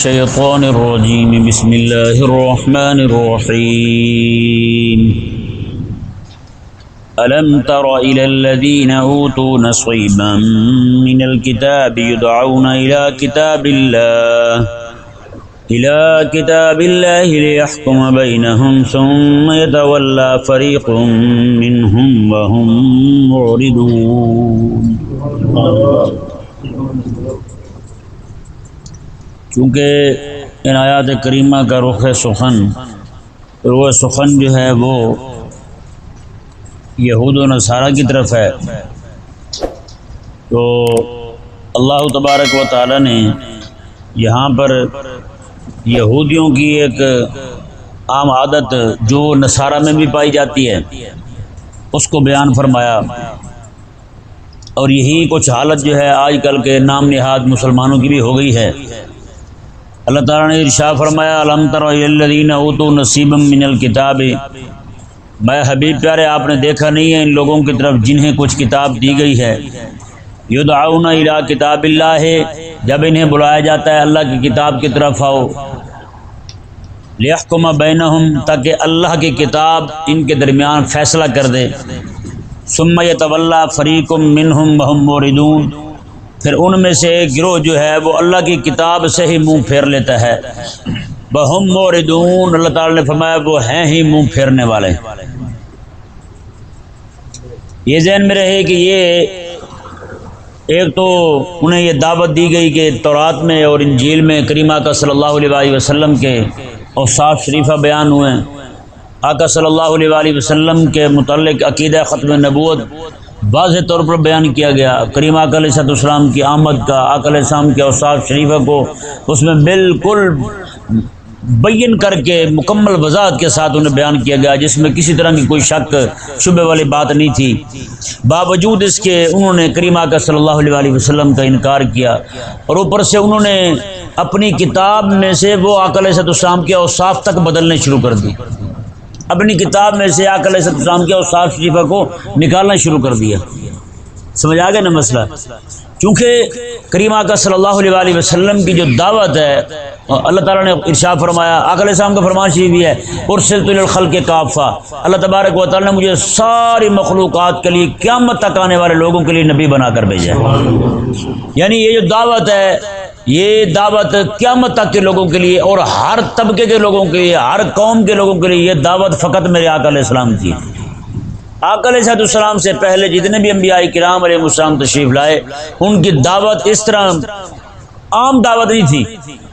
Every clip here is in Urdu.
الشيطان الرجيم بسم الله الرحمن الرحيم ألم تر إلى الذين أوتوا نصيبا من الكتاب يدعون إلى كتاب الله ليحكم بينهم ثم يتولى فريق منهم وهم معرضون۔ چونکہ ان آیات کریمہ کا رخ سخن جو ہے وہ یہود و نصارہ کی طرف ہے، تو اللہ تبارک و تعالی نے یہاں پر یہودیوں کی ایک عام عادت جو نصارہ میں بھی پائی جاتی ہے اس کو بیان فرمایا، اور یہی کچھ حالت جو ہے آج کل کے نام نہاد مسلمانوں کی بھی ہو گئی ہے۔ اللہ تعالیٰ نے ارشاد فرمایا الم تر الی الذین اوتوا نصیبا من الکتاب، میں حبیب پیارے آپ نے دیکھا نہیں ہے ان لوگوں کی طرف جنہیں کچھ کتاب دی گئی ہے، یدعون الی کتاب اللہ، جب انہیں بلایا جاتا ہے اللہ کی کتاب کی طرف آؤ، لیحکم بینہم، تاکہ اللہ کی کتاب ان کے درمیان فیصلہ کر دے، ثم یتولی فریق منہم وہم معرضون، پھر ان میں سے ایک گروہ جو ہے وہ اللہ کی کتاب سے ہی منہ پھیر لیتا ہے، وہم معرضون، اللہ تعالی نے فرمایا وہ ہیں ہی منہ پھیرنے والے۔ یہ ذہن میں رہے کہ یہ ایک تو انہیں یہ دعوت دی گئی کہ تورات میں اور انجیل میں کریمہ آقا صلی اللہ علیہ وسلم کے اوصاف شریفہ بیان ہوئے ہیں، آقا صلی اللہ علیہ وسلم کے متعلق عقیدہ ختم نبوت واضح طور پر بیان کیا گیا، کریم آقا علیہ السلام کی آمد کا، آقا علیہ السلام کے اوصاف شریفہ کو اس میں بالکل بین کر کے مکمل وضاحت کے ساتھ انہیں بیان کیا گیا، جس میں کسی طرح کی کوئی شک شبہ والی بات نہیں تھی۔ باوجود اس کے انہوں نے کریم آقا صلی اللہ علیہ وسلم کا انکار کیا، اور اوپر سے انہوں نے اپنی کتاب میں سے وہ آقا علیہ السلام کے اوصاف تک بدلنے شروع کر دی، اپنی کتاب میں سے آقا علیہ السلام کے اوصاف شریفہ کو نکالنا شروع کر دیا۔ سمجھ آ گیا نا مسئلہ؟ چونکہ کریم آقا صلی اللہ علیہ وسلم کی جو دعوت ہے، اللہ تعالیٰ نے ارشاد فرمایا، آقا علیہ السلام کا فرمان شریف بھی ہے ارسلت الی الخلق کافہ، اللہ تبارک و تعالیٰ نے مجھے ساری مخلوقات کے لیے قیامت تک آنے والے لوگوں کے لیے نبی بنا کر بھیجا ہے۔ یعنی یہ جو دعوت ہے، یہ دعوت قیامت تک کے لوگوں کے لیے اور ہر طبقے کے لوگوں کے لیے، ہر قوم کے لوگوں کے لیے یہ دعوت فقط میرے آقا علیہ السلام کی۔ آقا علیہ السلام سے پہلے جتنے بھی انبیاء کرام علیہ السلام تشریف لائے، ان کی دعوت اس طرح عام دعوت نہیں تھی،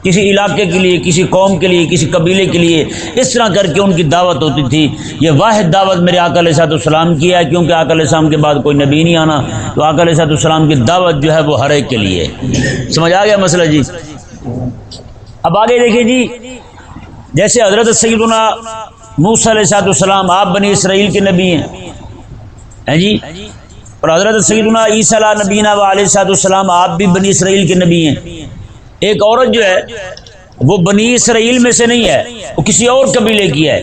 کسی علاقے کے لیے، کسی قوم کے لیے، کسی قبیلے کے لیے اس طرح کر کے ان کی دعوت ہوتی تھی۔ یہ واحد دعوت میرے آقا علیہ السلام کی ہے، کیونکہ آقا علیہ السلام کے بعد کوئی نبی نہیں آنا، تو آقا علیہ السلام کی دعوت جو ہے وہ ہر ایک کے لیے۔ سمجھ آ گیا مسئلہ جی؟ اب آگے دیکھیں جی، جیسے حضرت سیدنا موسیٰ علیہ السلام آپ بنی اسرائیل کے نبی ہیں جی، اور حضرت سیدنا عیسیٰ علیہ نبینا علیہ السلام آپ بھی بنی اسرائیل کے نبی ہیں۔ ایک عورت جو ہے وہ بنی اسرائیل میں سے نہیں ہے، وہ کسی اور قبیلے کی ہے،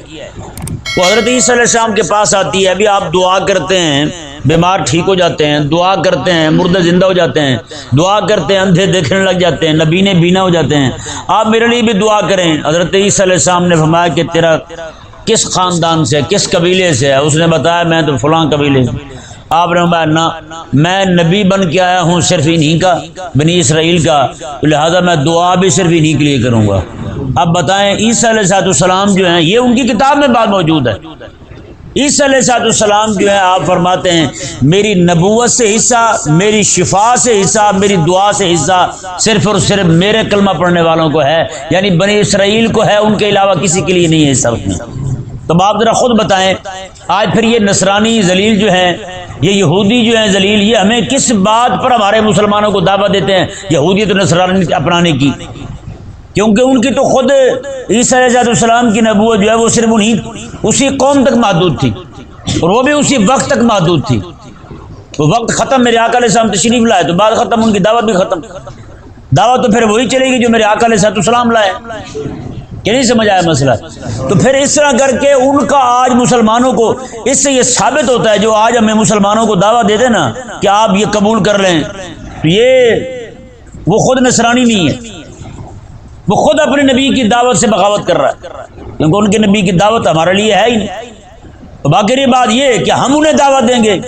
وہ حضرت عیسیٰ علیہ السلام کے پاس آتی ہے، ابھی آپ دعا کرتے ہیں بیمار ٹھیک ہو جاتے ہیں، دعا کرتے ہیں مردے زندہ ہو جاتے ہیں، دعا کرتے ہیں اندھے دیکھنے لگ جاتے ہیں، نبینے بینا ہو جاتے ہیں، آپ میرے لیے بھی دعا کریں۔ حضرت عیسیٰ علیہ السلام نے فرمایا کہ تیرا کس خاندان سے، کس قبیلے سے ہے؟ اس نے بتایا میں تو فلاں قبیلے سے۔ آپ نے فرمایا نہ، میں نبی بن کے آیا ہوں صرف انہی کا، بنی اسرائیل کا، تو لہذا میں دعا بھی صرف انہی کے لیے کروں گا۔ اب بتائیں عیسیٰ علیہ السلام جو ہیں، یہ ان کی کتاب میں بات موجود ہے، عیسیٰ علیہ السلام جو ہے آپ فرماتے ہیں میری نبوت سے حصہ، میری شفا سے حصہ، میری دعا سے حصہ صرف اور صرف میرے کلمہ پڑھنے والوں کو ہے، یعنی بنی اسرائیل کو ہے، ان کے علاوہ کسی کے لیے نہیں ہے حصہ میں۔ تو آپ ذرا خود بتائیں، آج پھر یہ نصرانی ذلیل جو ہیں، یہ یہودی جو ہیں ذلیل، یہ ہمیں کس بات پر ہمارے مسلمانوں کو دعوت دیتے ہیں یہودیت اور نصرانی اپنانے کی؟ کیونکہ ان کی تو خود عیسیٰ علیہ السلام کی نبوت جو ہے وہ صرف اسی قوم تک محدود تھی، اور وہ بھی اسی وقت تک محدود تھی۔ وہ وقت ختم، میرے آقا علیہ السلام تشریف لائے تو بات ختم، ان کی دعوت بھی ختم۔ دعوت تو پھر وہی چلے گی جو میرے آقا علیہ السلام لائے۔ کہ نہیں سمجھ آیا مسئلہ؟ تو پھر اس طرح کر کے ان کا آج مسلمانوں کو اس سے یہ ثابت ہوتا ہے، جو آج ہمیں مسلمانوں کو دعوت دیتے نا کہ آپ یہ قبول کر لیں، تو یہ وہ خود نصرانی نہیں ہے، وہ خود اپنے نبی کی دعوت سے بغاوت کر رہا ہے، کیونکہ ان کے نبی کی دعوت ہمارے لیے ہے ہی نہیں۔ تو باقی بات یہ ہے کہ ہم انہیں دعوت دیں گے،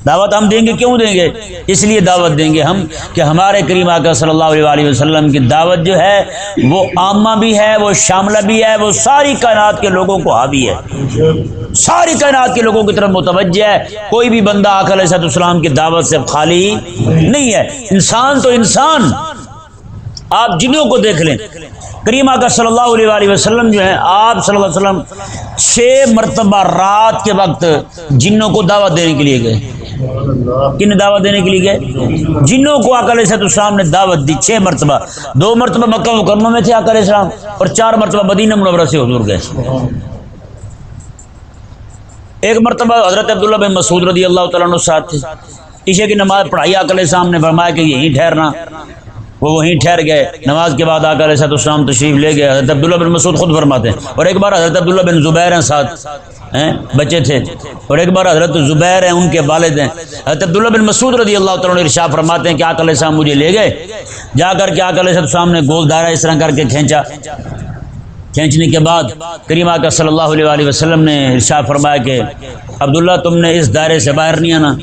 دعوت ہم دیں گے، کیوں دیں گے؟ اس لیے دعوت دیں گے ہم کہ ہمارے کریم آقا صلی اللہ علیہ وسلم کی دعوت جو ہے وہ عامہ بھی ہے، وہ شاملہ بھی ہے، وہ ساری کائنات کے لوگوں کو حاوی ہے، ساری کائنات کے لوگوں کی طرف متوجہ ہے۔ کوئی بھی بندہ آقا علیہ السلام کی دعوت سے خالی نہیں ہے۔ انسان تو انسان، آپ جنوں کو دیکھ لیں، کریم آقا صلی اللہ علیہ وسلم جو ہے، آپ صلی اللہ علیہ وسلم 6 مرتبہ رات کے وقت جنوں کو دعوت دینے کے لیے گئے۔ کن دعوت دینے کے لیے گئے؟ جنوں کو آقا علیہ السلام نے دعوت دی 6 مرتبہ۔ 2 مرتبہ مکہ مکرمہ میں تھے آقا علیہ السلام، اور 4 مرتبہ مدینہ منورہ سے حضور گئے۔ ایک مرتبہ حضرت عبداللہ بن مسعود رضی اللہ تعالیٰ عنہ ساتھ تھے، عشاء کی نماز پڑھائی، آقا علیہ السلام نے فرمایا کہ یہیں ٹھہرنا، وہ وہیں ٹھہر گئے۔ نماز کے بعد آقا علیہ السلام تشریف لے گئے۔ حضرت عبداللہ بن مسعود خود فرماتے ہیں، اور ایک بار حضرت عبداللہ بن زبیر ہیں ساتھ، بچے تھے، اور ایک بار حضرت زبیر ہیں ان کے والد ہیں۔ حضرت عبداللہ بن مسعود رضی اللہ تعالیٰ عنہ ارشاد فرماتے ہیں کہ آقا علیہ السلام مجھے لے گئے، جا کر کے آقا علیہ السلام نے گول دائرہ اس طرح کر کے کھینچا، کھینچنے کے بعد کریم آقا صلی اللہ علیہ وسلم نے ارشاد فرمایا کہ عبداللہ تم نے اس دائرے سے باہر نہیں آنا،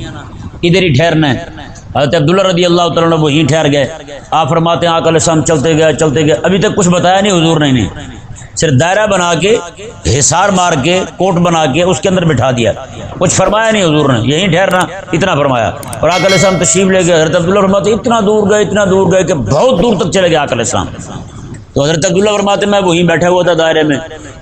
ادھر ہی ٹھہرنا ہے۔ حضرت عبداللہ رضی اللہ تعالیٰ عنہ وہیں ٹھہر گئے۔ آپ فرماتے ہیں آقا علیہ السلام چلتے گئے، ابھی تک کچھ بتایا نہیں حضور نے، صرف دائرہ بنا کے، حصار مار کے، کوٹ بنا کے اس کے اندر بٹھا دیا، کچھ فرمایا نہیں حضور نے، یہیں ٹھہرنا، اتنا فرمایا۔ اور آقا علیہ السلام تشریف لے گئے۔ حضرت عبداللہ فرماتے ہیں اتنا دور گئے کہ بہت دور تک چلے گئے آقا علیہ السلام۔ تو حضرت عبداللہ فرماتے ہیں میں وہیں بیٹھا ہوا تھا دائرے میں،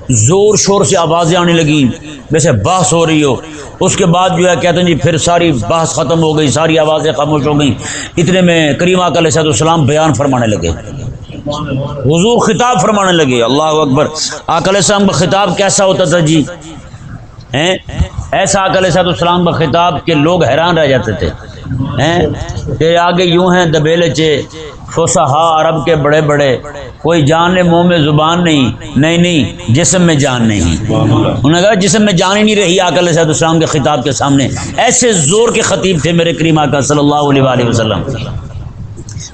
زور شور سے آوازیں آنے لگیں جیسے بحث ہو رہی ہو۔ اس کے بعد جو ہے کہتے ہیں جی پھر ساری بحث ختم ہو گئی، ساری آوازیں خاموش ہو گئیں۔ اتنے میں کریم آقا علیہ السلام بیان فرمانے لگے، حضور خطاب فرمانے لگے۔ اللہ اکبر! آقا علیہ السلام کا خطاب کیسا ہوتا تھا جی؟ ایسا آقا علیہ السلام کا خطاب کہ لوگ حیران رہ جاتے تھے کہ آگے یوں ہیں دبیلچے فصحا عرب کے بڑے بڑے، کوئی جان منہ میں زبان نہیں، جسم میں جان نہیں۔ انہوں نے کہا جسم میں جان ہی نہیں رہی آقا علیہ السلام کے خطاب کے سامنے۔ ایسے زور کے خطیب تھے میرے کریم آقا صلی اللہ علیہ وسلم۔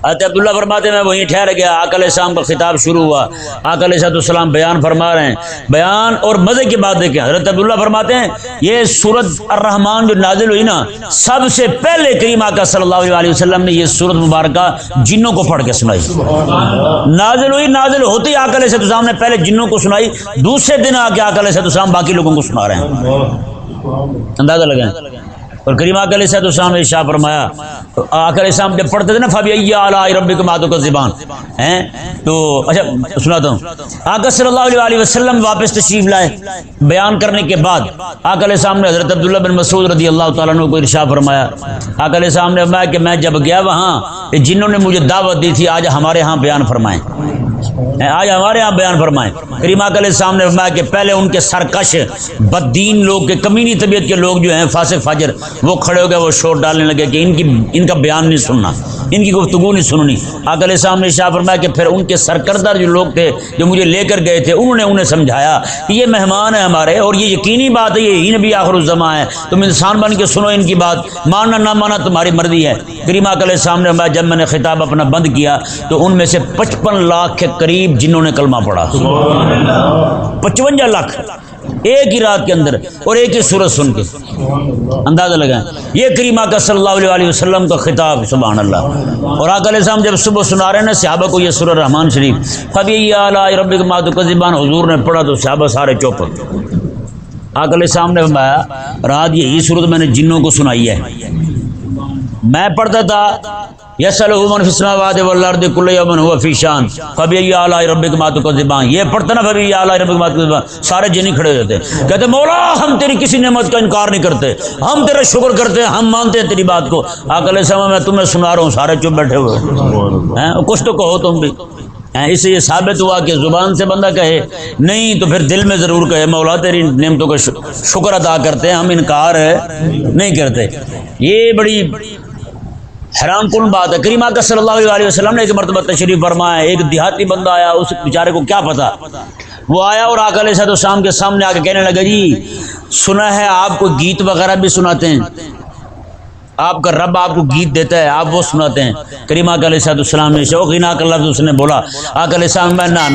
حضرت عبداللہ فرماتے میں وہیں ٹھہر گیا، آقا علیہ السلام کا خطاب شروع ہوا، آقا علیہ السلام بیان فرما رہے ہیں، بیان اور مزے کی بات دیکھیں۔ حضرت عبداللہ فرماتے ہیں یہ سورۃ الرحمن جو نازل ہوئی نا، سب سے پہلے کریم آقا صلی اللہ علیہ وسلم نے یہ سورۃ مبارکہ جنوں کو پڑھ کے سنائی۔ نازل ہوئی، نازل ہوتے ہی آقا علیہ السلام نے پہلے جنوں کو سنائی، دوسرے دن آ کے آقا علیہ السلام باقی لوگوں کو سنا رہے ہیں۔ اندازہ لگائیں۔ اور کریم آقا علیہ السلام نے ارشاد فرمایا، تو آقا علیہ السلام جب پڑھتے تھے نا فَبِأَيِّ آلَاءِ رَبِّكُمَا تُكَذِّبَانِ، تو اچھا سناتا ہوں۔ آقا صلی اللہ علیہ وسلم واپس تشریف لائے بیان کرنے کے بعد، آقا علیہ السلام نے حضرت عبداللہ بن مسعود رضی اللہ تعالیٰ عنہ کو ارشاد فرمایا، آقا علیہ السلام نے فرمایا کہ میں جب گیا وہاں جنہوں نے مجھے دعوت دی تھی آج ہمارے ہاں بیان فرمائیں، آج ہمارے ہاں بیان فرمائیں۔ کریم آقا علیہ السلام نے فرمایا کہ پہلے ان کے سرکش بددین لوگ کے کمینی طبیعت کے لوگ جو ہیں فاسق فاجر، وہ کھڑے ہو گئے، وہ شور ڈالنے لگے کہ ان کا بیان نہیں سننا، ان کی گفتگو نہیں سننی۔ آقا علیہ السلام نے ارشاد فرمایا کہ پھر ان کے سرکردہ جو لوگ تھے جو مجھے لے کر گئے تھے، انہوں نے انہیں سمجھایا کہ یہ مہمان ہیں ہمارے، اور یہ یقینی بات ہے یہی نبی آخر الزماں ہے، تم انسان بن کے سنو ان کی بات، ماننا نہ ماننا تمہاری مرضی ہے۔ کریم آقا علیہ السلام نے فرمایا جب میں نے خطاب اپنا بند کیا تو ان میں سے 55 لاکھ کے قریب جنہوں نے کلمہ پڑھا، 55 لاکھ ایک ہی رات کے اندر، اور ایک ہی سورت سن کے، اندازہ لگائیں۔ یہ کریم آقا صلی اللہ علیہ وسلم کا خطاب، سبحان اللہ۔ اور آقا علیہ السلام جب صبح سنا رہے ہیں نا صحابہ کو یہ سورہ رحمان شریف، فَبِأَيِّ آلَاءِ رَبِّكُمَا تُكَذِّبَانِ، حضور نے پڑھا تو صحابہ سارے چوپ۔ آقا علیہ السلام نے فرمایا رات یہی سورت میں نے جنوں کو سنائی ہے، میں پڑھتا تھا یسألہ من فی السماوات والارض کل یوم هو فی شان فبأی آلاء ربکما تکذبان، یہ پڑھتا نا فبأی آلاء ربکما تکذبان، سارے جن ہی کھڑے ہو جاتے، کہتے مولا ہم تیری کسی نعمت کا انکار نہیں کرتے، ہم تیرا شکر کرتے ہیں، ہم مانتے ہیں تیری بات کو۔ آقا علیہ السلام میں تمہیں سنا رہا ہوں، سارے چپ بیٹھے ہوئے ہیں، کچھ تو کہو تم بھی۔ اس سے یہ ثابت ہوا کہ زبان سے بندہ کہے نہیں تو پھر دل میں ضرور کہے مولا تیری نعمتوں کا شکر ادا کرتے ہیں، ہم انکار نہیں کرتے۔ یہ بڑی حیران کن بات ہے۔ کریم آقا صلی اللہ علیہ وسلم نے ایک مرتبہ تشریف فرمایا، ایک دیہاتی بندہ آیا، اس بیچارے کو کیا پتا، وہ آیا اور آقا علیہ السلام کے سامنے آ کے کہنے لگا جی سنا ہے آپ کو گیت وغیرہ بھی سناتے ہیں۔ آپ کا رب آپ کو گیت دیتا ہے، آپ وہ سناتے ہیں۔ کریم آقا علیہ السلام نے شوقینا کا لفظ اس نے بولا، آقا علیہ السلام میں نا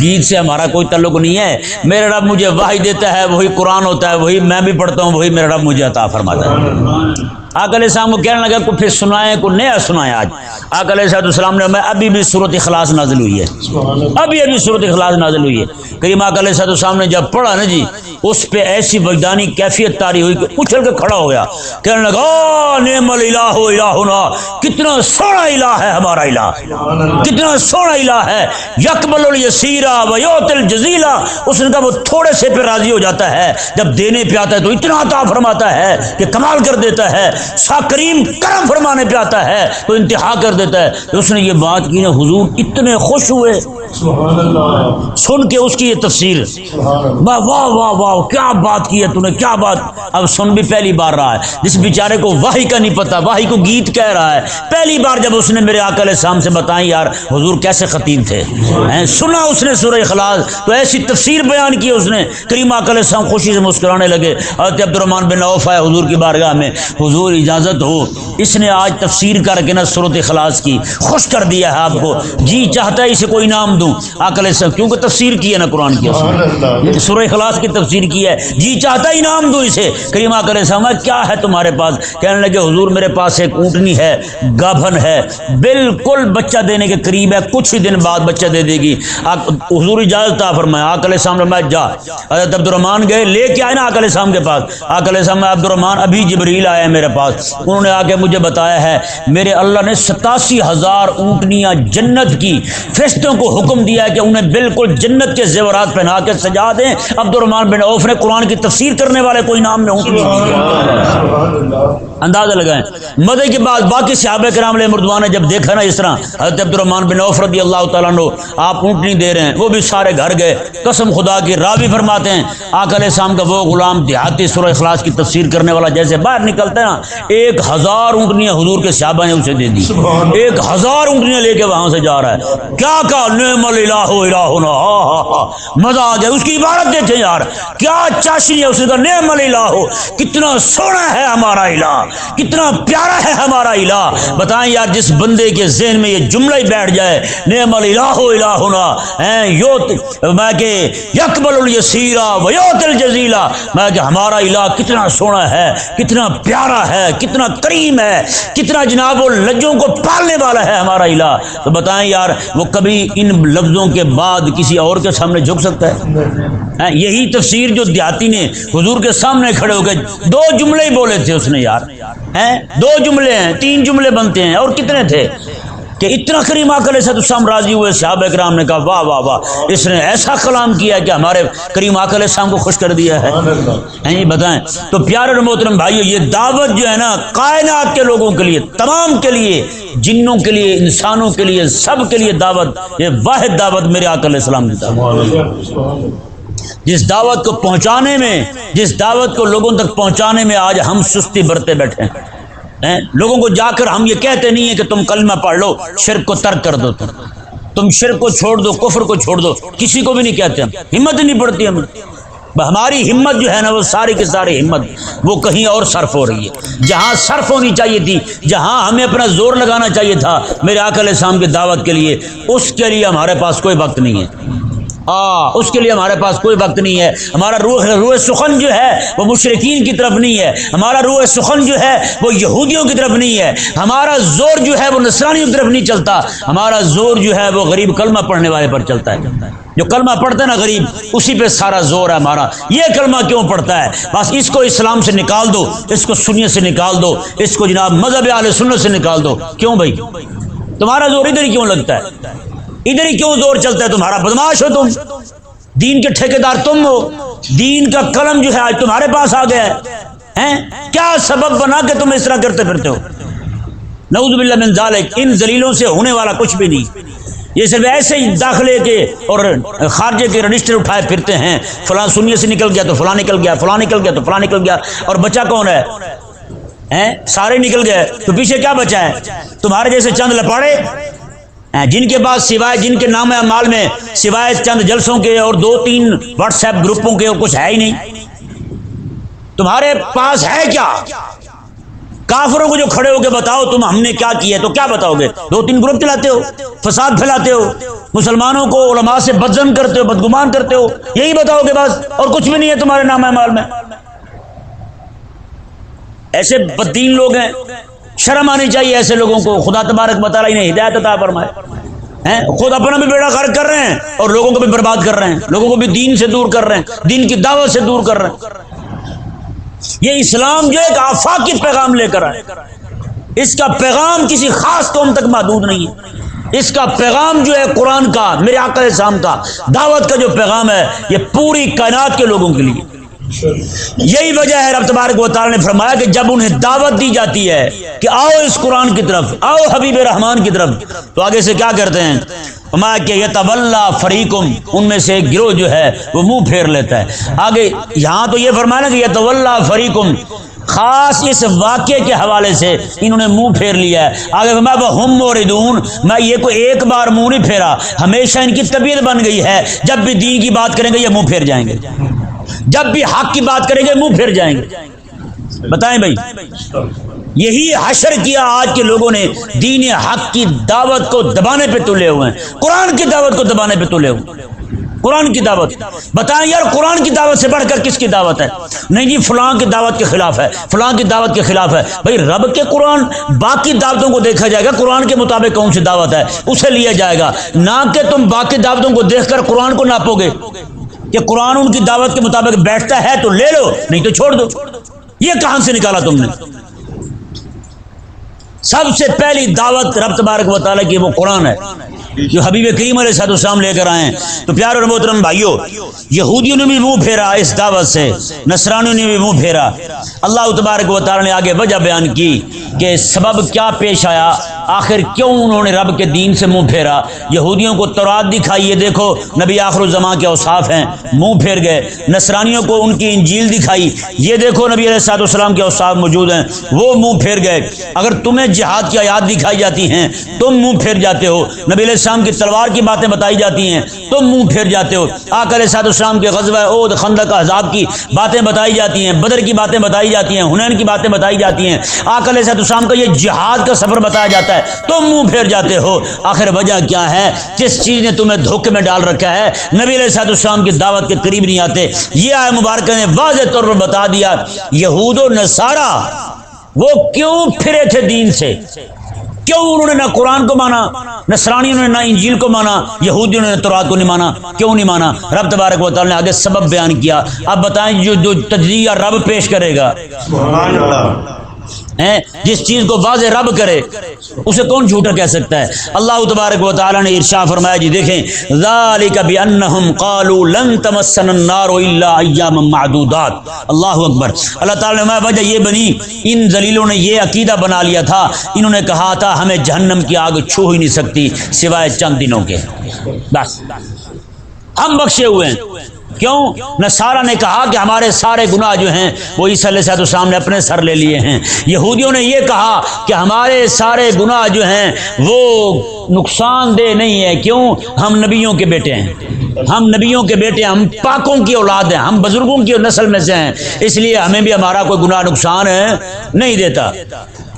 گیت سے ہمارا کوئی تعلق نہیں ہے، میرا رب مجھے وحی دیتا ہے، وہی قرآن ہوتا ہے، وہی میں بھی پڑھتا ہوں، وہی میرا رب مجھے عطا فرماتا ہے۔ آقا علیہ السلام کو کہنے لگا کو پھر سنائیں، کو نیا سنائیں۔ آج آقا علیہ السلام نے، میں ابھی بھی سورۃ اخلاص نازل ہوئی ہے، ابھی سورۃ اخلاص نازل ہوئی ہے۔ کریم آقا علیہ السلام نے جب پڑھا نا جی، اس پہ ایسی وجدانی کیفیت طاری ہوئی کہ اچھل کے کھڑا ہو گیا، کہنے لگا نعم الہ الہنا، کتنا سونا الہ ہے ہمارا الہ، کتنا سونا الہ ہے، یقبل الیسیر و یعطی الجزیل۔ اس نے کہا وہ تھوڑے سے پہ راضی ہو جاتا ہے، جب دینے پہ آتا ہے تو اتنا عطا فرماتا ہے کہ کمال کر دیتا ہے، سا کریم کرم فرمانے پہ آتا ہے تو انتہا کر دیتا ہے۔ تو اس نے یہ بات کی نا، حضور اتنے خوش ہوئے سن کے اس کی یہ تفسیر، واہ واہ واہ واہ کیا بات کی ہے تو نے، کیا بات۔ اب سن بھی پہلی بار رہا ہے، جس بیچارے کو وحی کا نہیں پتا، وحی کو گیت کہہ رہا ہے، پہلی بار جب اس نے میرے آقا علیہ السلام سے بتائیں یار حضور کیسے خطیب تھے، سنا اس نے سورہ اخلاص تو ایسی تفسیر بیان کی اس نے، کریم آقا علیہ السلام خوشی سے مسکرانے لگے۔ حضرت عبد الرحمن بن عوف آئے حضور کی بارگاہ میں، حضور اجازت ہو، اس نے آج تفسیر کر کے نا سورۃ اخلاص کی خوش کر دیا ہے آپ کو، جی چاہتا ہے اسے کوئی انعام دوں۔ آقا علیہ السلام کیونکہ تفسیر کی ہے نا قرآن کی، سورہ اخلاص کی تفسیر کی ہے، جی چاہتا ہے انعام دوں اسے۔ کریم آقا علیہ السلام کیا ہے تمہارے پاس؟ کہنے لگے حضور میرے پاس ایک اونٹنی ہے، گابھن ہے، بالکل بچہ دینے کے قریب ہے، کچھ ہی دن بعد بچہ دے دے گی۔ حضور اجازت عطا فرمایا۔ آقا علیہ السلام نے جا، حضرت عبد الرحمن گئے، لے کے آئے نا آقا علیہ السلام کے پاس۔ آقا علیہ السلام عبد الرحمن ابھی جبریل آئے ہیں میرے پاس، انہوں نے آ کے مجھے بتایا ہے میرے اللہ نے 87,000 اونٹنیاں جنت کی فرشتوں کو حکم دیا ہے کہ انہیں بالکل جنت کے زیورات پہنا کے سجا دیں۔ عبد الرحمن بن عوف نے قرآن کی تفسیر کرنے والے کو انعام میں اونٹنی دی۔ اندازہ لگائیں مدعے کے بعد باقی صحابہ کرام علیہ رضوان نے جب دیکھا نا اس طرح حضرت عبد الرحمن بن عوف رضی اللہ تعالیٰ عنہ آپ اونٹنی دے رہے ہیں، وہ بھی سارے گھر گئے۔ قسم خدا کی، راوی فرماتے ہیں آقا علیہ السلام کا وہ غلام دیہاتی سورہ اخلاص کی تفسیر کرنے والا جیسے باہر نکلتا ہے نا، 1000 اونٹنیاں حضور کے صحابہ نے اسے دے دی، 1000 اونٹنیاں لے کے وہاں سے جا رہا ہے۔ کیا کہا نعم الہ الہنا، مزہ آ گیا، اس کی عبارت دیکھیں یار کیا چاشنی ہے، اس نے کہا نعم الہ، کتنا سونا ہے ہمارا الہ، کتنا پیارا ہے ہمارا الہ۔ بتائیں یار جس بندے کے ذہن میں یہ جملہ ہی بیٹھ جائے نعم الہ الہنا، میں کہ یقبل الیسیر و یعطی الجزیل، میں کہ ہمارا الہ کتنا سونا ہے، کتنا پیارا ہے، کتنا کریم ہے، کتنا جناب وہ لجوں کو پالنے والا ہے ہمارا الہ۔ تو بتائیں یار وہ کبھی ان لفظوں کے بعد کسی اور کے سامنے جھک سکتا ہے؟ یہی تفسیر جو دیہاتی نے حضور کے سامنے کھڑے ہو گئے 2 جملے ہی بولے تھے اس نے یار، 2 جملے ہیں، 3 جملے بنتے ہیں، اور کتنے تھے کہ اتنا کریم آقا علیہ السلام راضی ہوئے۔ صحابہ کرام نے کہا واہ واہ واہ، اس نے ایسا کلام کیا کہ ہمارے کریم آقا علیہ السلام کو خوش کر دیا ہے۔ یہ بتائیں تو پیارے اور محترم بھائیو، یہ دعوت جو ہے نا کائنات کے لوگوں کے لیے، تمام کے لیے، جنوں کے لیے، انسانوں کے لیے، سب کے لیے دعوت، یہ واحد دعوت میرے آقا علیہ السلام کی دعوت، جس دعوت کو پہنچانے میں، جس دعوت کو لوگوں تک پہنچانے میں آج ہم سستی برتے بیٹھے ہیں۔ لوگوں کو جا کر ہم یہ کہتے نہیں ہیں کہ تم کلمہ پڑھ لو، شرک کو ترک کر دو، تم شرک کو چھوڑ دو، کفر کو چھوڑ دو، کسی کو بھی نہیں کہتے ہم، ہمت نہیں پڑتی ہمیں۔ ہماری ہمت جو ہے نا وہ ساری کی ساری ہمت وہ کہیں اور صرف ہو رہی ہے، جہاں صرف ہونی چاہیے تھی، جہاں ہمیں اپنا زور لگانا چاہیے تھا میرے آقا علیہ السلام کی دعوت کے لیے، اس کے لیے ہمارے پاس کوئی وقت نہیں ہے۔ اس کے لیے ہمارے پاس کوئی وقت نہیں ہے۔ ہمارا روح سخن جو ہے وہ مشرکین کی طرف نہیں ہے، ہمارا روح سخن جو ہے وہ یہودیوں کی طرف نہیں ہے، ہمارا زور جو ہے وہ نصرانیوں کی طرف نہیں چلتا، ہمارا زور جو ہے وہ غریب کلمہ پڑھنے والے پر چلتا ہے۔ جو کلمہ پڑھتا ہے نا غریب، اسی پہ سارا زور ہے ہمارا۔ یہ کلمہ کیوں پڑھتا ہے؟ بس اس کو اسلام سے نکال دو، اس کو سنیت سے نکال دو، اس کو جناب مذہب اہل سنت سے نکال دو۔ کیوں بھائی تمہارا زور ادھر ہی کیوں لگتا ہے؟ ادھر ہی کیوں زور چلتا ہے تمہارا؟ بدماش ہو تم، دین کے ٹھیکیدار تم ہو، دین کا قلم جو ہے آج تمہارے پاس آ گیا ہے، کیا سبب بنا کہ تم اس طرح کرتے پھرتے ہو؟ نعوذ باللہ من ذالک، ان ذلیلوں سے ہونے والا کچھ بھی نہیں۔ یہ صرف ایسے ہی داخلے کے اور خارجے کے رجسٹر اٹھائے پھرتے ہیں، فلاں سنیت سے نکل گیا تو فلاں نکل گیا، فلاں نکل گیا تو فلاں نکل گیا، اور بچا کون ہے؟ سارے نکل گئے تو پیچھے کیا بچا ہے؟ تمہارے جیسے چند لپاڑے جن کے پاس سوائے جن کے نام اعمال میں سوائے چند جلسوں کے اور 2-3 واٹس ایپ گروپوں کے اور کچھ ہے ہی نہیں۔ تمہارے پاس ہے کیا؟ کافروں کو جو کھڑے ہو کے بتاؤ تم ہم نے کیا کیا ہے، تو کیا بتاؤ گے؟ 2-3 گروپ چلاتے ہو، فساد پھیلاتے ہو، مسلمانوں کو علماء سے بدظن کرتے ہو، بدگمان کرتے ہو، یہی بتاؤ گے بس، اور کچھ بھی نہیں ہے تمہارے نامہ اعمال میں۔ ایسے بددین لوگ ہیں، شرم آنی چاہیے ایسے لوگوں کو۔ خدا تبارک و تعالیٰ انہیں ہدایت عطا فرمائے۔ خود اپنا بھی بیڑا غرق کر رہے ہیں اور لوگوں کو بھی برباد کر رہے ہیں، لوگوں کو بھی دین سے دور کر رہے ہیں، دین کی دعوت سے دور کر رہے ہیں۔ یہ اسلام جو ایک آفاقی پیغام لے کر آئے، اس کا پیغام کسی خاص قوم تک محدود نہیں ہے، اس کا پیغام جو ہے قرآن کا، میرے آقا علیہ السلام کا دعوت کا جو پیغام ہے، یہ پوری کائنات کے لوگوں کے لیے۔ یہی وجہ ہے رب تبارک و تعالیٰ نے فرمایا کہ جب انہیں دعوت دی جاتی ہے کہ آؤ اس قرآن کی طرف، آؤ حبیب رحمان کی طرف، تو آگے سے کیا کرتے ہیں؟ فرمایا کہ یتولا فریقم، ان میں سے ایک گروہ جو ہے وہ منہ پھیر لیتا ہے۔ آگے یہاں تو یہ فرمایا کہ یتولا فریقم، خاص اس واقعے کے حوالے سے انہوں نے منہ پھیر لیا ہے۔ آگے فرمایا وہم موردون، میں یہ کوئی ایک بار منہ نہیں پھیرا، ہمیشہ ان کی طبیعت بن گئی ہے، جب بھی دین کی بات کریں گے یہ منہ پھیر جائیں گے، جب بھی حق کی بات کریں گے منہ پھر جائیں گے۔ بتائیں بھائی، یہی حشر کیا آج کے لوگوں نے، دین حق کی دعوت کو دبانے پہ تلے ہوئے ہیں، قرآن کی دعوت کو دبانے پہ تلے ہوئے ہیں۔ قرآن کی دعوت، بتائیں یار قرآن کی دعوت سے بڑھ کر کس کی دعوت ہے؟ نہیں جی فلاں کی دعوت کے خلاف ہے، فلاں کی دعوت کے خلاف ہے۔ بھائی رب کے قرآن، باقی دعوتوں کو دیکھا جائے گا، قرآن کے مطابق کون سی دعوت ہے اسے لیا جائے گا، نہ کہ تم باقی دعوتوں کو دیکھ کر قرآن کو ناپو گے کہ قرآن ان کی دعوت کے مطابق بیٹھتا ہے تو لے لو، نہیں تو چھوڑ دو۔ یہ کہاں سے نکالا تم نے؟ سب سے پہلی دعوت رب تبارک و تعالیٰ کی وہ قرآن ہے جو حبیب کریم علیہ السلام لے کر آئے ہیں۔ تو پیارے اور محترم بھائیو، یہودیوں نے بھی منہ پھیرا اس دعوت سے، نصرانیوں نے بھی منہ پھیرا۔ اللہ تبارک و تعالیٰ نے آگے وجہ بیان کی کہ سبب کیا پیش آیا، آخر کیوں انہوں نے رب کے دین سے منہ پھیرا۔ یہودیوں کو تورات دکھائی، یہ دیکھو نبی آخر الزمان کے اوصاف ہیں، منہ پھیر گئے۔ نصرانیوں کو ان کی انجیل دکھائی، یہ دیکھو نبی علیہ السلام کے اوصاف موجود ہیں، وہ منہ پھیر گئے۔ اگر تمہیں جہاد کی آیات دکھائی جاتی ہیں تم منہ پھیر جاتے ہو، نبی علیہ السلام کی تلوار کی باتیں بتائی جاتی ہیں تم منہ پھیر جاتے ہو، آقا علیہ السلام کے غزوہ احد، خندق، احزاب کی باتیں بتائی جاتی ہیں، بدر کی باتیں بتائی جاتی ہیں، حنین کی باتیں بتائی جاتی ہیں، آقا علیہ السلام کا یہ جہاد کا سفر بتایا جاتا ہے، تم منہ پھیر جاتے ہو۔ آخر وجہ کیا ہے؟ جس چیز نے تمہیں دھوکے میں ڈال رکھا ہے، نبی علیہ السلام کی دعوت کے قریب نہیں آتے۔ یہ آیت مبارکہ نے واضح طور پر بتا دیا یہود و نصارہ وہ کیوں پھرے تھے دین سے، کیوں انہوں نے نہ قرآن کو مانا، نصرانیوں نے نہ انجیل کو مانا، یہودیوں نے تورات کو نہیں مانا، کیوں نہیں مانا؟ رب تبارک و تعالیٰ نے آگے سبب بیان کیا۔ اب بتائیں جو تجزیہ رب پیش کرے گا، سبحان اللہ، جس چیز کو واضح رب کرے اسے کون جھوٹا کہہ سکتا ہے؟ اللہ تبارک و تعالیٰ نے ارشاد فرمایا، جی دیکھیں ذالک بانہم قالوا لن تمسنا النار الا ایاما معدودات۔ اللہ اکبر۔ اللہ تعالیٰ نے وجہ یہ بنی، ان ذلیلوں نے یہ عقیدہ بنا لیا تھا، انہوں نے کہا تھا ہمیں جہنم کی آگ چھو ہی نہیں سکتی سوائے چند دنوں کے، بس ہم بخشے ہوئے ہیں۔ کیوں؟ نصارہ نے کہا کہ ہمارے سارے گناہ جو ہیں وہ عیسیٰ علیہ السلام نے اپنے سر لے لیے ہیں۔ یہودیوں نے یہ کہا کہ ہمارے سارے گناہ جو ہیں وہ نقصان دہ نہیں ہے، کیوں؟ ہم نبیوں کے بیٹے ہیں، ہم نبیوں کے بیٹے ہیں، ہم پاکوں کی اولاد ہیں، ہم بزرگوں کی نسل میں سے ہیں، اس لیے ہمیں بھی ہمارا کوئی گناہ نقصان نہیں دیتا۔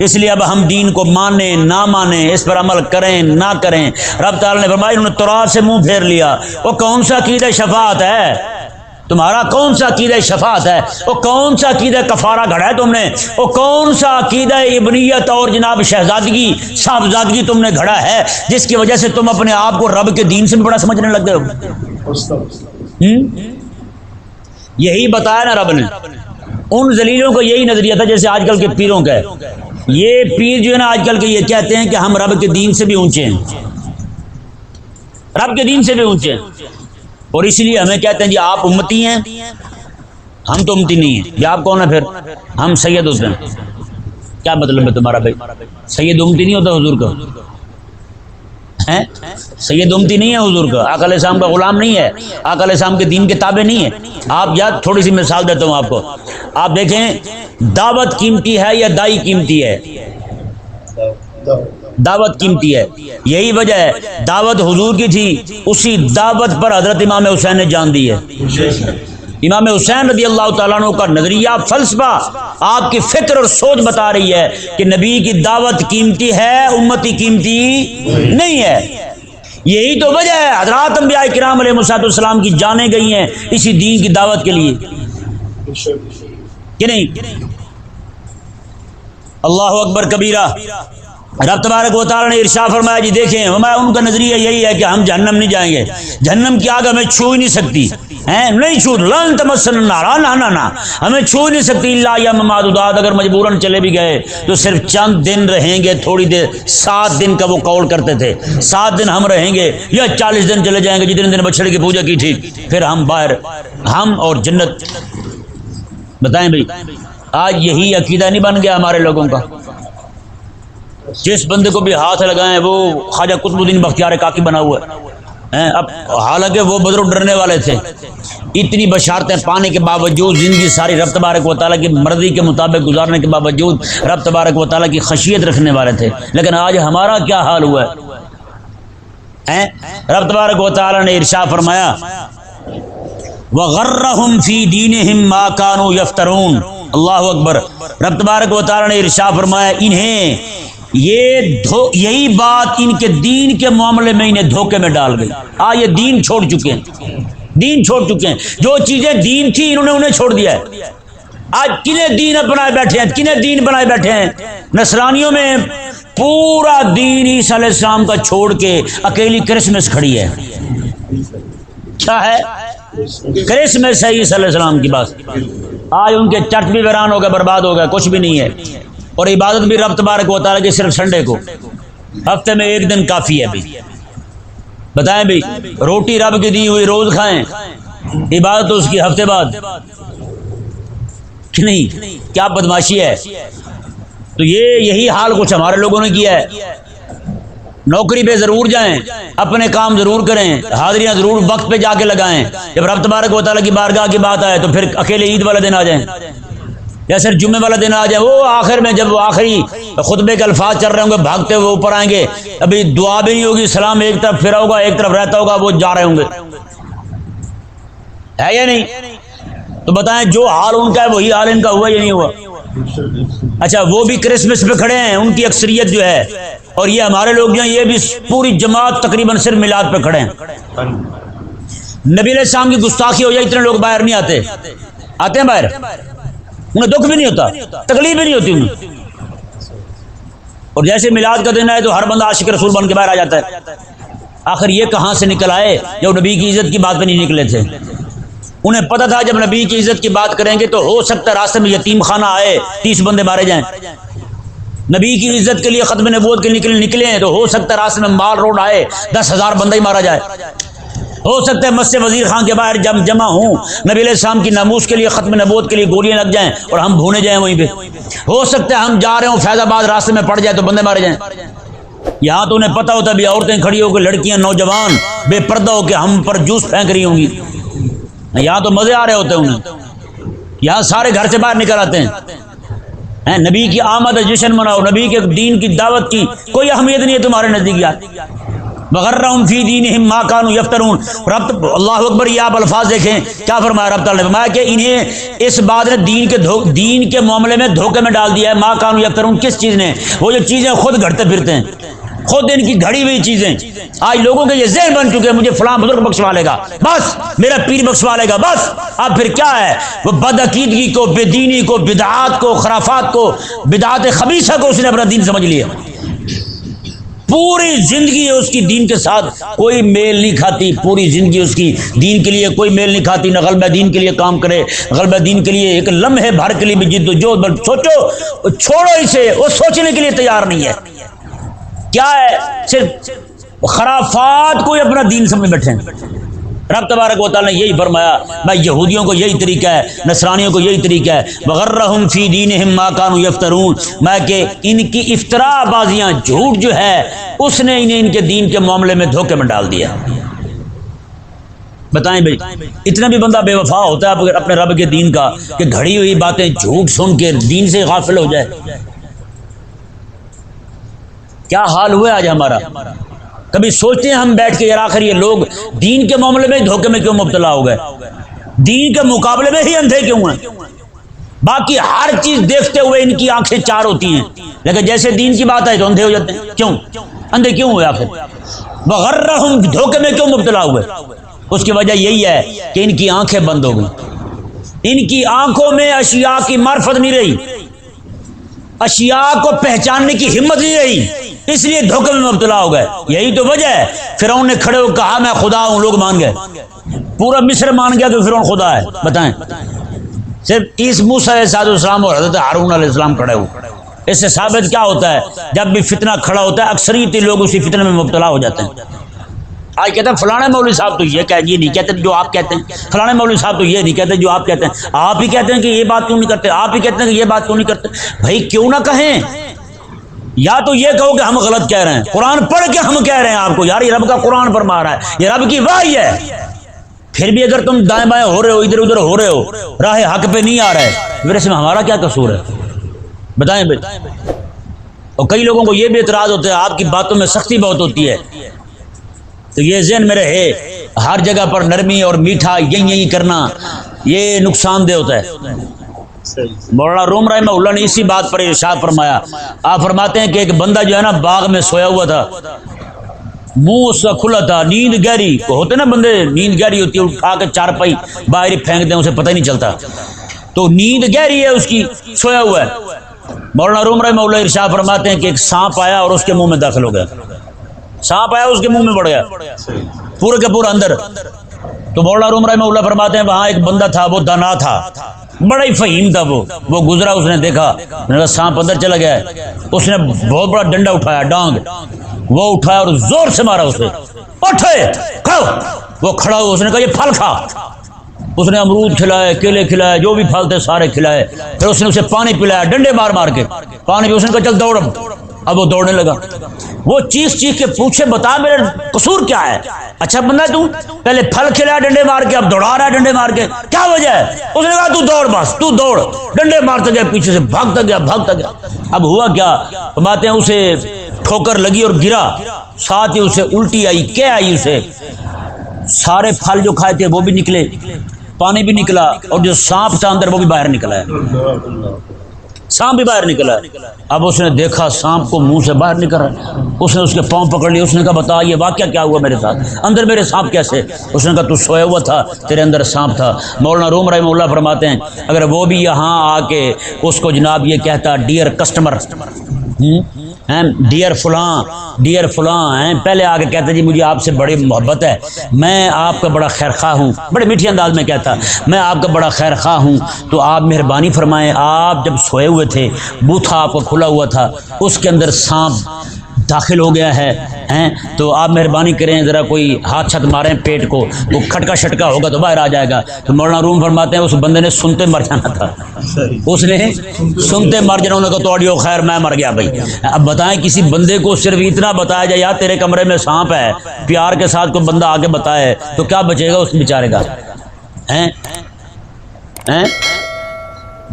اس لیے اب ہم دین کو مانیں نہ مانیں، اس پر عمل کریں نہ کریں، رب تعالیٰ نے فرمایا انہوں نے تورات سے منہ پھیر لیا۔ وہ کون سا عقیدہ شفاعت ہے تمہارا؟ کون سا عقیدہ شفاعت ہے؟ وہ کون سا عقیدہ کفارہ گھڑا ہے تم نے؟ وہ کون سا عقیدہ ابنیت اور جناب شہزادگی، صاحبزادگی تم نے گھڑا ہے جس کی وجہ سے تم اپنے آپ کو رب کے دین سے بھی بڑا سمجھنے لگ گئے ہو؟ یہی بتایا نا رب نے۔ ان ذلیلوں کو یہی نظریہ تھا جیسے آج کل کے پیروں کا ہے۔ یہ پیر جو ہے نا آج کل کے یہ کہتے ہیں کہ ہم رب کے دین سے بھی اونچے ہیں، رب کے دین سے بھی اونچے ہیں، اور اس لیے ہمیں کہتے ہیں جی آپ امتی ہیں، ہم تو امتی نہیں ہیں۔ جی آپ کون ہیں پھر؟ ہم سید ہوتے ہیں۔ کیا مطلب ہے تمہارا بھائی؟ سید امتی نہیں ہوتا حضور کا، ہیں؟ سید امتی نہیں ہے حضور کا، آقا علیہ السلام کا غلام نہیں ہے، آقا علیہ السلام کے دین کے تابع نہیں ہے۔ آپ یاد تھوڑی سی مثال دیتا ہوں آپ کو، آپ دیکھیں دعوت قیمتی ہے یا دائی قیمتی ہے؟ دعوت قیمتی ہے۔ یہی وجہ ہے دعوت حضور کی تھی، اسی دعوت پر حضرت امام حسین نے جان دی ہے۔ امام حسین رضی اللہ تعالیٰ عنہ کا نظریہ فلسفہ آپ کی فکر اور سوچ بتا رہی ہے کہ نبی کی دعوت قیمتی ہے، امتی قیمتی نہیں ہے۔ یہی تو وجہ ہے حضرات انبیاء کرام علیہ السلام کی جانیں گئی ہیں اسی دین کی دعوت کے لیے کہ نہیں؟ اللہ اکبر کبیرہ۔ رب تبارک و تعالیٰ نے ارشاد فرمایا جی دیکھیں ہمارا ان کا نظریہ یہی ہے کہ ہم جہنم نہیں جائیں گے، جہنم کی آگ ہمیں چھو ہی نہیں سکتی، نہیں چھو، لن تمسنا النار، نہ ہمیں چھو نہیں سکتی الا ایام معدودات، اگر مجبوراً چلے بھی گئے تو صرف چند دن رہیں گے، تھوڑی دیر، 7 دن کا وہ قول کرتے تھے، 7 دن ہم رہیں گے یا 40 دن چلے جائیں گے، جتنے دن بچڑے کی پوجا کی ٹھیک، پھر ہم باہر، ہم اور جنت۔ بتائیں بھائی آج یہی عقیدہ نہیں بن گیا ہمارے لوگوں کا؟ جس بندے کو بھی ہاتھ لگائیں وہ خواجہ قطب الدین بختیار کاکی بنا ہوا ہے۔ اب حالانکہ وہ بزرگ ڈرنے والے تھے، اتنی بشارتیں پانے کے باوجود، زندگی ساری رب تبارک و تعالیٰ کی مرضی کے مطابق گزارنے کے باوجود رب تبارک و تعالیٰ کی خشیت رکھنے والے تھے، لیکن آج ہمارا کیا حال ہوا ہے؟ رب تبارک و تعالیٰ نے ارشاد فرمایا وَغَرَّهُمْ فِي دِينِهِمْ مَا كَانُوا يَفْتَرُونَ۔ اللہ اکبر۔ رب تبارک و تعالیٰ نے ارشاد فرمایا انہیں یہی بات ان کے دین کے معاملے میں انہیں دھوکے میں ڈال گئی۔ یہ دین چھوڑ چکے ہیں، دین چھوڑ چکے ہیں، جو چیزیں دین تھی انہوں نے انہیں چھوڑ دیا ہے۔ آج کنہیں دین بنائے بیٹھے ہیں، کنہیں دین بنائے بیٹھے ہیں؟ نصرانیوں میں پورا دین عیسیٰ علیہ السلام کا چھوڑ کے اکیلی کرسمس کھڑی ہے۔ کیا ہے؟ کرسمس ہے عیسیٰ علیہ السلام کی بات۔ آج ان کے چرچ بھی ویران ہو گئے، برباد ہو گئے، کچھ بھی نہیں ہے، اور عبادت بھی رب تبارک و تعالیٰ کی صرف سنڈے کو، ہفتے میں 1 دن کافی ہے۔ بھی بتائیں بھی روٹی رب کی دی ہوئی روز کھائیں، عبادت تو اس کی ہفتے بعد کہ نہیں؟ کیا بدماشی ہے۔ تو یہی حال کچھ ہمارے لوگوں نے کیا ہے۔ نوکری پہ ضرور جائیں، اپنے کام ضرور کریں، حاضریاں ضرور وقت پہ جا کے لگائیں، جب رب تبارک و تعالیٰ کی بارگاہ کی بات آئے تو پھر اکیلے عید والے دن آ جائیں یا صرف جمعے والا دن آ جائیں، وہ آخر میں جب وہ آخری خطبے کے الفاظ چل رہے ہوں گے بھاگتے ہوئے اوپر آئیں گے، ابھی دعا بھی نہیں ہوگی، سلام ایک طرف پھرا ہوگا، ایک طرف رہتا ہوگا، وہ جا رہے ہوں گے، ہے یا نہیں؟ تو بتائیں جو حال ان کا ہے وہی حال ان کا ہوا یا نہیں ہوا؟ اچھا وہ بھی کرسمس پہ کھڑے ہیں، ان کی اکثریت جو ہے، اور یہ ہمارے لوگ جو ہیں یہ بھی پوری جماعت تقریباً صرف میلاد پہ کھڑے ہیں۔ نبی علیہ السلام کی گستاخی ہو جائے اتنے لوگ باہر نہیں آتے، آتے ہیں باہر، انہیں دکھ بھی نہیں ہوتا، تکلیف بھی نہیں ہوتی انہیں، اور جیسے میلاد کا دن ہے تو ہر بندہ عاشق رسول بن کے باہر آ جاتا ہے۔ آخر یہ کہاں سے نکل آئے جو نبی کی عزت کی بات پہ نہیں نکلے تھے؟ انہیں پتہ تھا جب نبی کی عزت کی بات کریں گے تو ہو سکتا ہے راستے میں یتیم خانہ آئے 30 بندے مارے جائیں، نبی کی عزت کے لیے ختم نبوت کے لیے نکلے ہیں تو ہو سکتا ہے راستے میں مال روڈ آئے 10,000 بندہ ہی مارا جائے، ہو سکتا ہے مسجد وزیر خان کے باہر جمع ہوں نبی علیہ السلام کی ناموس کے لیے ختم نبوت کے لیے گولیاں لگ جائیں اور ہم بھونے جائیں وہیں پہ، ہو سکتا ہے ہم جا رہے ہوں فیض آباد راستے میں پڑ جائے تو بندے مارے جائیں۔ یہاں تو انہیں پتہ ہوتا ہے بھی عورتیں کھڑی ہو کے لڑکیاں نوجوان بے پردہ ہو کے ہم پر جوس پھینک رہی ہوں گی، یہاں تو مزے آ رہے ہوتے ہیں انہیں، یہاں سارے گھر سے باہر نکل آتے ہیں، نبی کی آمد جشن مناؤ، نبی کے دین کی دعوت کی کوئی اہمیت نہیں ہے تمہارے نزدیک یار۔ وغرہم فی دینہم ما کانوا یفترون۔ رب اللہ اکبر، یہ آپ الفاظ دیکھیں کیا فرمایا رب تعالیٰ نے، فرمایا کہ انہیں اس بات نے دین کے معاملے میں دھوکے میں ڈال دیا ہے۔ ما کانوا یفترون، کس چیز نے؟ وہ جو چیزیں خود گھڑتے پھرتے ہیں، خود ان کی گھڑی ہوئی چیزیں۔ آج لوگوں کے یہ ذہن بن چکے ہیں مجھے فلاں بزرگ بخشوا لے گا بس، میرا پیر بخشوا لے گا بس۔ اب پھر کیا ہے؟ وہ بدعقیدگی کو، بے دینی کو، بدعات کو، خرافات کو، بدعات خبیثہ کو اس نے اپنا دین سمجھ لیا، پوری زندگی اس کی دین کے ساتھ کوئی میل نہیں کھاتی، پوری زندگی اس کی دین کے لیے کوئی میل نہیں کھاتی، نہ غلبہ دین کے لیے کام کرے، غلبہ دین کے لیے ایک لمحے بھر کے لیے بھی جد و جہد، سوچو چھوڑو اسے، وہ سوچنے کے لیے تیار نہیں ہے۔ کیا ہے؟ صرف خرافات کو اپنا دین سمجھ بیٹھے ہیں۔ رب تبارک و تعالیٰ نے یہی فرمایا، میں یہودیوں کو یہی طریقہ ہے، نصرانیوں کو یہی طریقہ ہے، وغرہم فی دینہم ما کانوا یفترون، میں کہ ان کی افتراء بازیاں، جھوٹ جو ہے اس نے انہیں ان کے دین کے معاملے میں دھوکے میں ڈال دیا۔ بتائیں بھائی اتنا بھی بندہ بے وفا ہوتا ہے اپنے رب کے دین کا کہ گھڑی ہوئی باتیں جھوٹ سن کے دین سے غافل ہو جائے؟ کیا حال ہوا آج ہمارا؟ کبھی سوچتے ہیں ہم بیٹھ کے یار آخر یہ لوگ دین کے معاملے میں دھوکے میں کیوں مبتلا ہو گئے؟ دین کے مقابلے میں ہی اندھے کیوں ہیں؟ باقی ہر چیز دیکھتے ہوئے ان کی آنکھیں چار ہوتی ہیں، لیکن جیسے دین کی بات ہے تو اندھے ہو جاتے ہیں۔ کیوں اندھے کیوں ہوئے آخر؟ وغرہم، دھوکے میں کیوں مبتلا ہوئے؟ اس کی وجہ یہی ہے کہ ان کی آنکھیں بند ہو گئی، ان کی آنکھوں میں اشیاء کی معرفت نہیں رہی، اشیاء کو پہچاننے کی ہمت نہیں رہی، اس لیے دھوکے میں مبتلا ہو گئے۔ یہی تو وجہ ہے فرعون نے کھڑے ہو کہا میں خدا ہوں، لوگ مان گئے، پورا مصر مان گیا کہ فرعون خدا ہے۔ بتائیں، صرف موسیٰ علیہ السلام اور حضرت ہارون علیہ السلام کھڑے ہو، اس سے ثابت کیا ہوتا ہے؟ جب بھی فتنہ کھڑا ہوتا ہے اکثریتی لوگ اسی فتنے میں مبتلا ہو جاتے ہیں۔ آج کہتے ہیں فلانے مولوی صاحب تو یہ نہیں کہتے جو آپ کہتے ہیں، فلانے مولوی صاحب تو یہ نہیں کہتے جو آپ کہتے ہیں، آپ ہی کہتے ہیں کہ یہ بات کیوں نہیں کرتے، آپ ہی کہتے ہیں کہ یہ بات کیوں نہیں کرتے۔ بھائی کیوں نہ کہیں، یا تو یہ کہو کہ ہم غلط کہہ رہے ہیں، قرآن پڑھ کے ہم کہہ رہے ہیں آپ کو یار یہ رب کا قرآن فرما رہا ہے، یہ رب کی وحی ہے، پھر بھی اگر تم دائیں بائیں ہو رہے ہو، ادھر ادھر ہو رہے ہو، راہ حق پہ نہیں آ رہا ہے، میرے سے ہمارا کیا قصور ہے؟ بتائیں بھائی۔ اور کئی لوگوں کو یہ بھی اعتراض ہوتا ہے آپ کی باتوں میں سختی بہت ہوتی ہے، تو یہ ذہن میں رہے ہر جگہ پر نرمی اور میٹھا یہی کرنا یہ نقصان دہ ہوتا ہے۔ مولانا روم رحمہ اللہ نے اسی بات پر ارشاد فرمایا، آپ فرماتے ہیں کہ ایک بندہ جو ہے نا باغ میں سویا ہوا تھا، منہ اس کا کھلا تھا، نیند گہری ہوتے نا بندے، نیند گہری ہوتی ہے، اٹھا کے چارپائی باہر ہی پھینک دیں اسے پتہ ہی نہیں چلتا، تو نیند گہری ہے اس کی، سویا ہوا ہے۔ مولانا روم رحمہ اللہ ارشاد فرماتے ہیں کہ ایک سانپ آیا اور اس کے منہ میں داخل ہو گیا، سانپ آیا اس کے منہ میں بڑھ گیا پورے کے پورا اندر۔ تو مولانا روم رحمہ اللہ فرماتے ہیں وہاں ایک بندہ تھا، وہ دانا تھا، بڑا ہی فہیم تھا، وہ گزرا، اس نے دیکھا سانپ اندر چلا گیا ہے، اس نے بہت بڑا ڈنڈا اٹھایا، ڈانگ وہ اٹھایا اور زور سے مارا اسے، اٹھے کھاؤ، وہ کھڑا ہوا، اس نے کہا یہ پھل کھا، اس نے امرود کھلائے، کیلے کھلائے، جو بھی پھل تھے سارے کھلائے، پھر اس نے اسے پانی پلایا ڈنڈے مار مار کے، پانی پہ اس نے کہا چل دوڑ، اب وہ دوڑنے لگا، وہ چیخ چیخ کے پوچھے بتا میرے قصور کیا ہے؟ اچھا بندہ تو پہلے پھل کھلایا ڈنڈے مار کے، اب دوڑا رہا ہے ڈنڈے مار کے، کیا وجہ ہے؟ اس نے کہا تو دوڑ، بس تو دوڑ، ڈنڈے مارتا گیا، پیچھے سے بھاگتا گیا۔ اب ہوا کیا؟ باتیں اسے ٹھوکر لگی اور گرا، ساتھ ہی اسے الٹی آئی، کیا آئی اسے؟ سارے پھل جو کھائے تھے وہ بھی نکلے، پانی بھی نکلا، اور جو سانپ تھا اندر وہ بھی باہر نکلا ہے، سانپ بھی باہر نکلا ہے۔ اب اس نے دیکھا سانپ کو منہ سے باہر نکل رہا ہے، اس نے اس کے پاؤں پکڑ لیے، اس نے کہا بتا یہ واقعہ کیا ہوا میرے ساتھ، اندر میرے سانپ کیسے؟ اس نے کہا تو سویا ہوا تھا، تیرے اندر سانپ تھا۔ مولانا روم رحمہ اللہ فرماتے ہیں اگر وہ بھی یہاں آ کے اس کو جناب یہ کہتا ڈیئر کسٹمر، ڈیئر فلاں پہلے آ کے کہتا جی مجھے آپ سے بڑی محبت ہے، میں آپ کا بڑا خیر خواہ ہوں، بڑے میٹھے انداز میں کہتا میں آپ کا بڑا خیر خواہ ہوں، تو آپ مہربانی فرمائیں، آپ جب سوئے ہوئے تھے بوتھا آپ کو کھلا ہوا تھا، اس کے اندر سانپ داخل ہو گیا ہے، تو آپ مہربانی کریں ذرا کوئی ہاتھ چھت ماریں پیٹ کو، وہ کھٹکا شٹکا ہوگا تو باہر آ جائے گا۔ تو مولانا روم فرماتے ہیں اس بندے نے سنتے مر جانا تھا، اس نے سنتے مر جانا، انہوں نے کہا تو آڈیو خیر میں مر گیا بھائی۔ اب بتائیں کسی بندے کو صرف اتنا بتایا جائے یار تیرے کمرے میں سانپ ہے، پیار کے ساتھ کوئی بندہ آگے بتائے تو کیا بچے گا اس بیچارے کا؟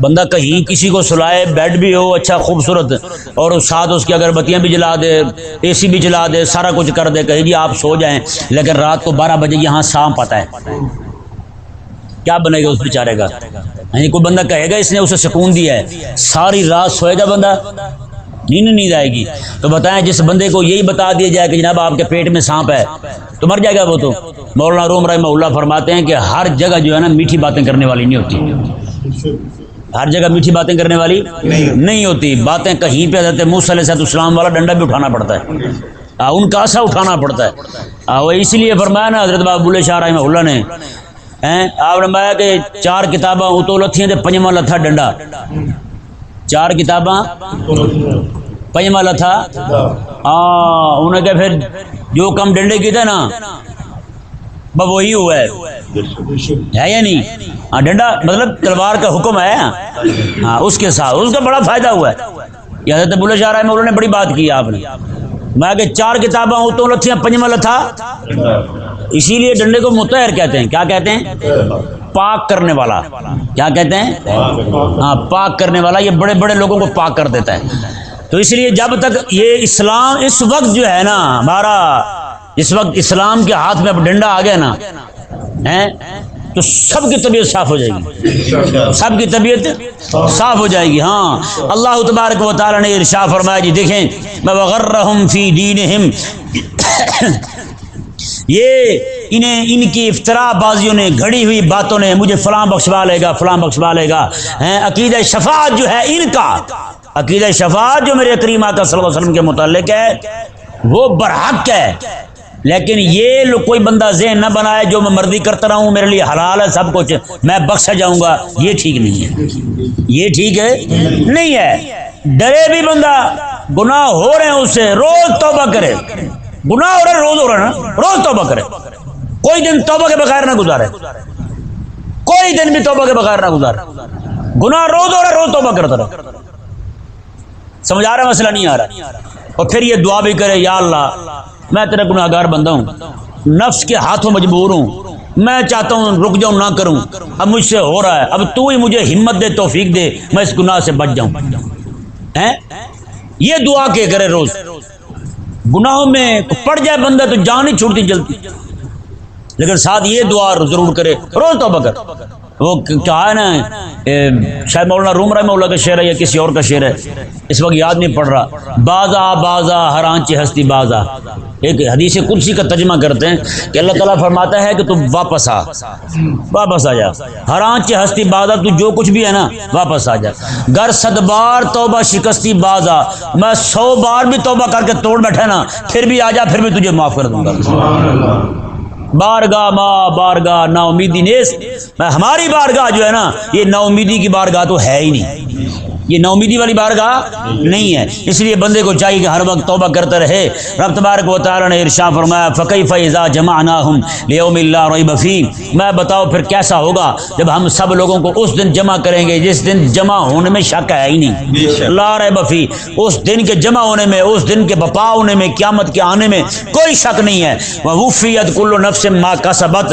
بندہ کہیں کسی کو سلائے، بیڈ بھی ہو اچھا خوبصورت، اور ساتھ اس کی اگربتیاں بھی جلا دے، اے سی بھی جلا دے، سارا کچھ کر دے، کہے جی آپ سو جائیں، لیکن رات کو 12 بجے یہاں سانپ آتا ہے، کیا بنے گا اس بیچارے کا؟ کوئی بندہ کہے گا اس نے اسے سکون دیا ہے؟ ساری رات سوئے گا بندہ، نیند آئے گی۔ تو بتائیں جس بندے کو یہی بتا دیا جائے کہ جناب آپ کے پیٹ میں سانپ ہے تو مر جائے گا وہ تو۔ مولانا روم رحمہ اللہ فرماتے ہیں کہ ہر جگہ جو ہے نا میٹھی باتیں کرنے والی نہیں ہوتی، ہر جگہ میٹھی باتیں کرنے والی نہیں ہوتی، باتیں کہیں پہ حضرت موسیٰ علیہ السلام والا ڈنڈا بھی اٹھانا پڑتا ہے، ان کا ایسا اٹھانا پڑتا ہے، وہ اسی لیے فرمایا نا حضرت بابا بلے شاہ رحمہ اللہ نے، آپ نے فرمایا کہ 4 کتاباں اتو لتھیاں تے 5واں لتھا ڈنڈا، 4 کتاباں 5واں لتھا، انہوں نے کہا پھر جو کم ڈنڈے کی تھے نا بس وہی ہوا ہے یا نہیں؟ ڈنڈا مطلب تلوار کا حکم ہے، اس کے ساتھ اس کا بڑا فائدہ ہوا ہے۔ یہ حضرت بلے شاہ رحمہ اللہ نے بڑی بات کی آپ نے، میں کہ 4 کتاباں اتوں لتھیاں 5واں لتھا، اسی لیے ڈنڈے کو مطہر کہتے ہیں، کیا کہتے ہیں؟ پاک کرنے والا، کیا کہتے ہیں؟ پاک کرنے والا، یہ بڑے بڑے لوگوں کو پاک کر دیتا ہے۔ تو اس لیے جب تک یہ اسلام اس وقت جو ہے نا ہمارا، اس وقت اسلام کے ہاتھ میں اب ڈنڈا آ گیا نا، تو سب کی طبیعت صاف ہو جائے گی، سب کی طبیعت صاف ہو جائے گی۔ ہاں اللہ تبارک و تعالیٰ نے ارشاد فرمایا جی دیکھیں وغرہم فی دینہم، یہ انہیں ان کی افطرا بازیوں نے، گھڑی ہوئی باتوں نے، مجھے فلاں بخشوا لے گا، فلاں بخشوا لے گا، عقیدہ شفاعت جو ہے ان کا، عقیدہ شفاعت جو میرے کریم آقا صلی اللہ علیہ وسلم کے متعلق ہے وہ برحق ہے، لیکن یہ لوگ کوئی بندہ ذہن نہ بنائے جو میں مرضی کرتا رہوں، میرے لیے حلال ہے سب کچھ، میں بخشا جاؤں گا، یہ ٹھیک نہیں ہے، یہ ٹھیک ہے نہیں ہے۔ ڈرے بھی بندہ گناہ ہو رہے ہیں اس سے روز توبہ کرے، گناہ ہو رہا ہے روز ہو رہا ہے نا، روز توبہ کرے، کوئی دن توبہ کے بغیر نہ گزارے، کوئی دن بھی توبہ کے بغیر نہ گزارے، گناہ روز ہو رہا ہے روز توبہ کرتا رہے۔ سمجھ آ رہا ہے مسئلہ نہیں آ رہا؟ اور پھر یہ دعا بھی کرے یا اللہ میں تیرا گناہ گار بندہ ہوں، نفس کے ہاتھوں مجبور ہوں، میں چاہتا ہوں رک جاؤں نہ کروں، اب مجھ سے ہو رہا ہے، اب تو ہی مجھے ہمت دے، توفیق دے، میں اس گناہ سے بچ جاؤں۔ یہ دعا کے کرے روز، گناہوں میں پڑ جائے بندہ تو جان ہی چھوڑتی جلتی، لیکن ساتھ یہ دعا ضرور کرے روز توبہ کر۔ وہ کیا ہے نا شاید مولانا روم رحمہ اللہ کا شعر ہے یا کسی اور کا شعر ہے، اس وقت یاد نہیں پڑ رہا، بازا بازا ہر آنچ ہستی بازا، ایک حدیث قدسی کا ترجمہ کرتے ہیں کہ اللہ تعالیٰ فرماتا ہے کہ تو واپس آ، واپس آ جا، ہر آنچ ہستی بازا، تو جو کچھ بھی ہے نا واپس آ جا، گر 100 بار توبہ شکستی بازا، میں 100 بار بھی توبہ کر کے توڑ بیٹھا نا پھر بھی آ جا، پھر بھی تجھے معاف کر دوں گا۔ بارگاہ ماں بارگاہ نا امیدی نیس، میں ہماری بارگاہ جو ہے نا یہ نا امیدی کی بارگاہ تو ہے ہی نہیں، یہ نا امیدی والی بارگاہ نہیں ہے، اس لیے بندے کو چاہیے کہ ہر وقت توبہ کرتا رہے۔ رب تبارک و تعالی نے ارشاد فرمایا فکیف اذا جمعناہم لیوم لا ریب فیہ، میں بتاؤ پھر کیسا ہوگا جب ہم سب لوگوں کو اس دن جمع کریں گے جس دن جمع ہونے میں شک ہے ہی نہیں، لا ریب فیہ، اس دن کے جمع ہونے میں، اس دن کے بپا ہونے میں، قیامت کے آنے میں کوئی شک نہیں ہے۔ ووفیت کل نفس ما کسبت،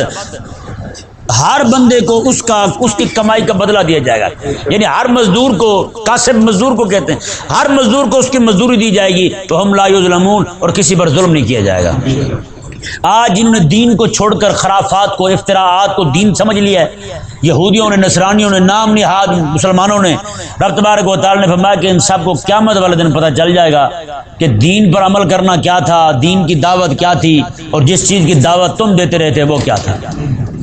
ہر بندے کو اس کی کمائی کا بدلہ دیا جائے گا، یعنی ہر مزدور کو، کاسب مزدور کو کہتے ہیں، ہر مزدور کو اس کی مزدوری دی جائے گی، تو ہم لا یظلمون، اور کسی پر ظلم نہیں کیا جائے گا۔ آج جنہوں نے دین کو چھوڑ کر خرافات کو، افتراءات کو دین سمجھ لیا ہے، یہودیوں نے، نصرانیوں نے، نام نہاد مسلمانوں نے، رب تبارک و تعالی نے فرمایا کہ ان سب کو قیامت والے دن پتہ چل جائے گا کہ دین پر عمل کرنا کیا تھا، دین کی دعوت کیا تھی، اور جس چیز کی دعوت تم دیتے رہتے وہ کیا تھا۔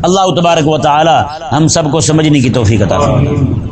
اللہ تبارک و تعالی ہم سب کو سمجھنے کی توفیق عطا فرمائے۔